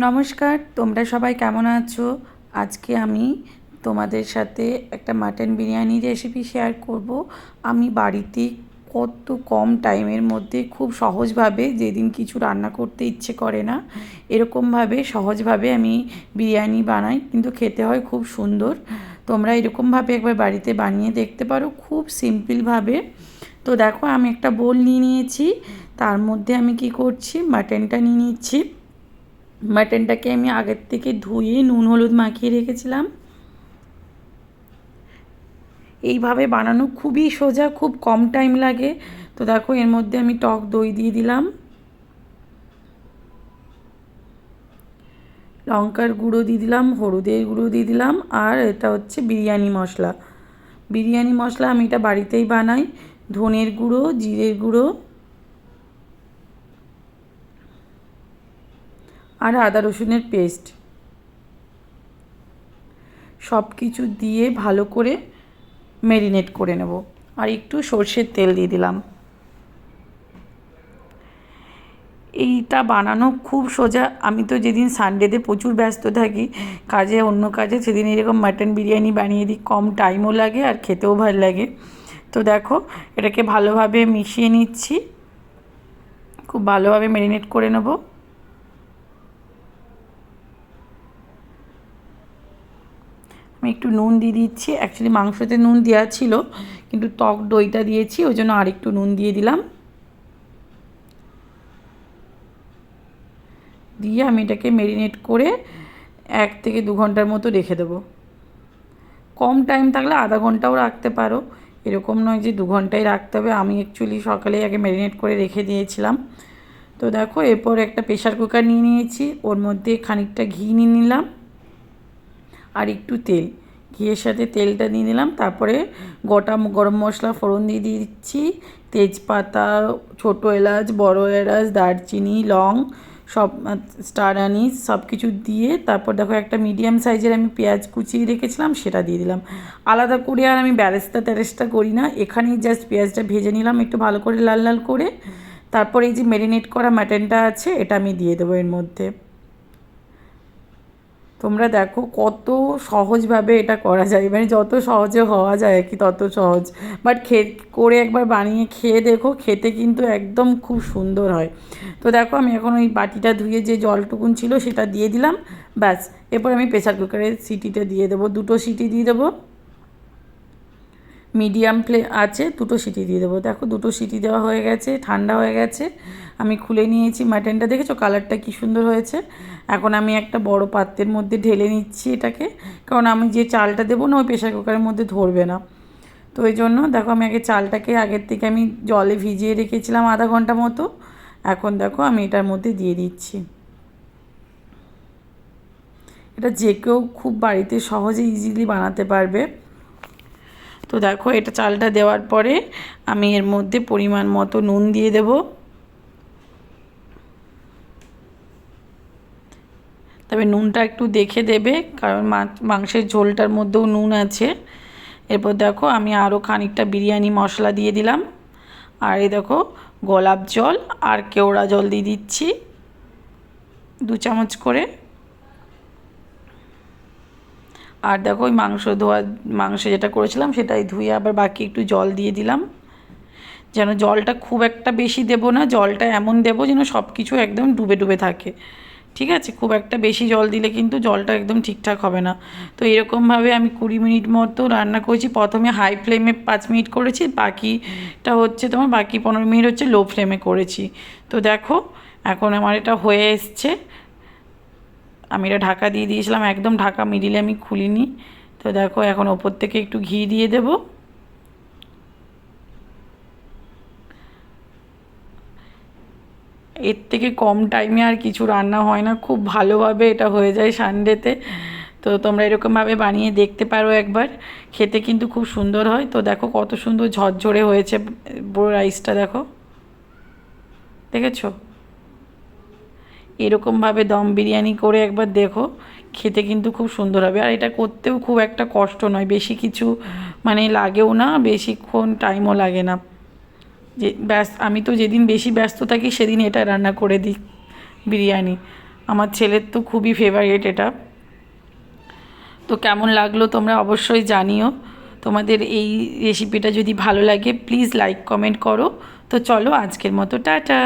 নমস্কার, তোমরা সবাই কেমন আছো? আজকে আমি তোমাদের সাথে একটা মাটন বিরিয়ানি রেসিপি শেয়ার করব। আমি বাড়িতে কত কম টাইমের মধ্যে খুব সহজভাবে, যেদিন কিছু রান্না করতে ইচ্ছে করে না, এরকমভাবে সহজভাবে আমি বিরিয়ানি বানাই, কিন্তু খেতে হয় খুব সুন্দর। তোমরা এরকমভাবে একবার বাড়িতে বানিয়ে দেখতে পারো, খুব সিম্পলভাবে। তো দেখো, আমি একটা বোল নিয়ে নিয়েছি, তার মধ্যে আমি কি করছি, মাটনটা নিয়ে নিচ্ছি। মাটনটাকে আমি আগের থেকে ধুয়ে নুন হলুদ মাখিয়ে রেখেছিলাম। এইভাবে বানানো খুবই সোজা, খুব কম টাইম লাগে। তো দেখো, এর মধ্যে আমি টক দই দিয়ে দিলাম, লঙ্কার গুঁড়ো দিয়ে দিলাম, হলুদের গুঁড়ো দিয়ে দিলাম, আর এটা হচ্ছে বিরিয়ানি মশলা। বিরিয়ানি মশলা আমি এটা বাড়িতেই বানাই। ধনের গুঁড়ো, জিরের গুঁড়ো আর আদা রসুনের পেস্ট, সব কিছু দিয়ে ভালো করে ম্যারিনেট করে নেব। আর একটু সর্ষের তেল দিয়ে দিলাম। এইটা বানানো খুব সোজা। আমি তো যেদিন সানডেতে প্রচুর ব্যস্ত থাকি কাজে, অন্য কাজে, সেদিন এরকম মাটন বিরিয়ানি বানিয়ে দিই, কম টাইমও লাগে আর খেতেও ভালো লাগে। তো দেখো, এটাকে ভালোভাবে মিশিয়ে নিচ্ছি, খুব ভালোভাবে ম্যারিনেট করে নেব। আমি একটু নুন দিয়ে দিচ্ছি। অ্যাকচুয়ালি মাংসতে নুন দেওয়া ছিল, কিন্তু টক দইটা দিয়েছি, ওই জন্য আরেকটু নুন দিয়ে দিলাম। দিয়ে আমি এটাকে ম্যারিনেট করে 1 থেকে 2 ঘন্টার মতো রেখে দেবো। কম টাইম থাকলে আধা ঘন্টাও রাখতে পারো, এরকম নয় যে 2 ঘন্টাই রাখতে হবে। আমি অ্যাকচুয়ালি সকালেই আগে ম্যারিনেট করে রেখে দিয়েছিলাম। তো দেখো, এরপর একটা প্রেশার কুকার নিয়ে নিয়েছি, ওর মধ্যে খানিকটা ঘি নিয়ে নিলাম আর একটু তেল। ঘিয়ের সাথে তেলটা দিয়ে নিলাম, তারপরে গোটা গরম মশলা ফোড়ন দিয়ে দিচ্ছি, তেজপাতা, ছোটো এলাচ, বড় এলাচ, দারচিনি, লং, সব, স্টার আনিস, সব কিছু দিয়ে তারপর দেখো একটা মিডিয়াম সাইজের আমি পেঁয়াজ কুচিয়ে রেখেছিলাম, সেটা দিয়ে দিলাম। আলাদা করে আর আমি বেরেস্তা করি না, এখানেই জাস্ট পেঁয়াজটা ভেজে নিলাম একটু ভালো করে লাল লাল করে। তারপর এই যে ম্যারিনেট করা মাটনটা আছে, এটা আমি দিয়ে দেবো এর মধ্যে। তোমরা দেখো কত সহজভাবে এটা করা যায়, মানে যত সহজে হওয়া যায় আর কি তত সহজ। বাট করে একবার বানিয়ে খেয়ে দেখো, খেতে কিন্তু একদম খুব সুন্দর হয়। তো দেখো, আমি এখন ওই বাটিটা ধুয়ে যে জলটুকুন ছিল সেটা দিয়ে দিলাম, ব্যাস। এরপর আমি প্রেসার কুকারের সিটিটা দিয়ে দেবো, 2টো সিটি দিয়ে দেবো। মিডিয়াম আছে, 2টো সিটি দিয়ে দেবো। দেখো, 2টো সিটি দেওয়া হয়ে গেছে, ঠান্ডা হয়ে গেছে। আমি খুলে নিয়েছি মাটনটা, দেখেছো কালারটা কী সুন্দর হয়েছে। এখন আমি একটা বড় পাত্রের মধ্যে ঢেলে নিচ্ছি এটাকে, কারণ আমি যে চালটা দেবো না, ওই প্রেশার কুকারের মধ্যে ধরবে না। তো ওই জন্য দেখো, আমি আগে চালটাকে আগের থেকে আমি জলে ভিজিয়ে রেখেছিলাম আধা ঘন্টা মতো। এখন দেখো, আমি এটার মধ্যে দিয়ে দিচ্ছি। এটা যে কেউ খুব বাড়িতে সহজে ইজিলি বানাতে পারবে। তো দেখো, এটা চালটা দেওয়ার পরে আমি এর মধ্যে পরিমাণ মতো নুন দিয়ে দেব। তবে নুনটা একটু দেখে দেবে, কারণ মাংসের ঝোলটার মধ্যেও নুন আছে। এরপর দেখো, আমি আরও খানিকটা বিরিয়ানি মশলা দিয়ে দিলাম। আর এই দেখো, গোলাপ জল আর কেওড়া জল দিয়ে দিচ্ছি 2 চামচ করে। আর দেখো, ওই মাংস যেটা করেছিলাম সেটাই ধুয়ে আবার বাকি একটু জল দিয়ে দিলাম। যেন জলটা খুব একটা বেশি দেবো না, জলটা এমন দেবো যেন সব কিছু একদম ডুবে ডুবে থাকে, ঠিক আছে? খুব একটা বেশি জল দিলে কিন্তু জলটা একদম ঠিকঠাক হবে না। তো এরকমভাবে আমি 20 মিনিট মতো রান্না করেছি। প্রথমে হাই ফ্লেমে 5 মিনিট করেছি, বাকিটা হচ্ছে তোমার বাকি 15 মিনিট হচ্ছে লো ফ্লেমে করেছি। তো দেখো, এখন আমার এটা হয়ে এসছে। আমি এটা ঢাকা দিয়ে দিয়েছিলাম, একদম ঢাকা মিডিলে আমি খুলিনি। তো দেখো, এখন ওপর থেকে একটু ঘি দিয়ে দেবো। এর থেকে কম টাইমে আর কিছু রান্না হয় না, খুব ভালোভাবে এটা হয়ে যায় সানডেতে। তো তোমরা এরকমভাবে বানিয়ে দেখতে পারো একবার, খেতে কিন্তু খুব সুন্দর হয়। তো দেখো কত সুন্দর ঝরঝরে হয়েছে পুরো রাইসটা, দেখো, দেখেছো? এরকমভাবে দম বিরিয়ানি করে একবার দেখো, খেতে কিন্তু খুব সুন্দর হবে। আর এটা করতেও খুব একটা কষ্ট নয়, বেশি কিছু মানে লাগেও না, বেশিক্ষণ টাইমও লাগে না। যে আমি তো যেদিন বেশি ব্যস্ত থাকি সেদিন এটা রান্না করে দিই, বিরিয়ানি। আমার ছেলের তো খুবই ফেভারিট এটা। তো কেমন লাগলো তোমরা অবশ্যই জানিও। তোমাদের এই রেসিপিটা যদি ভালো লাগে প্লিজ লাইক কমেন্ট করো। তো চলো আজকের মতো টাটা।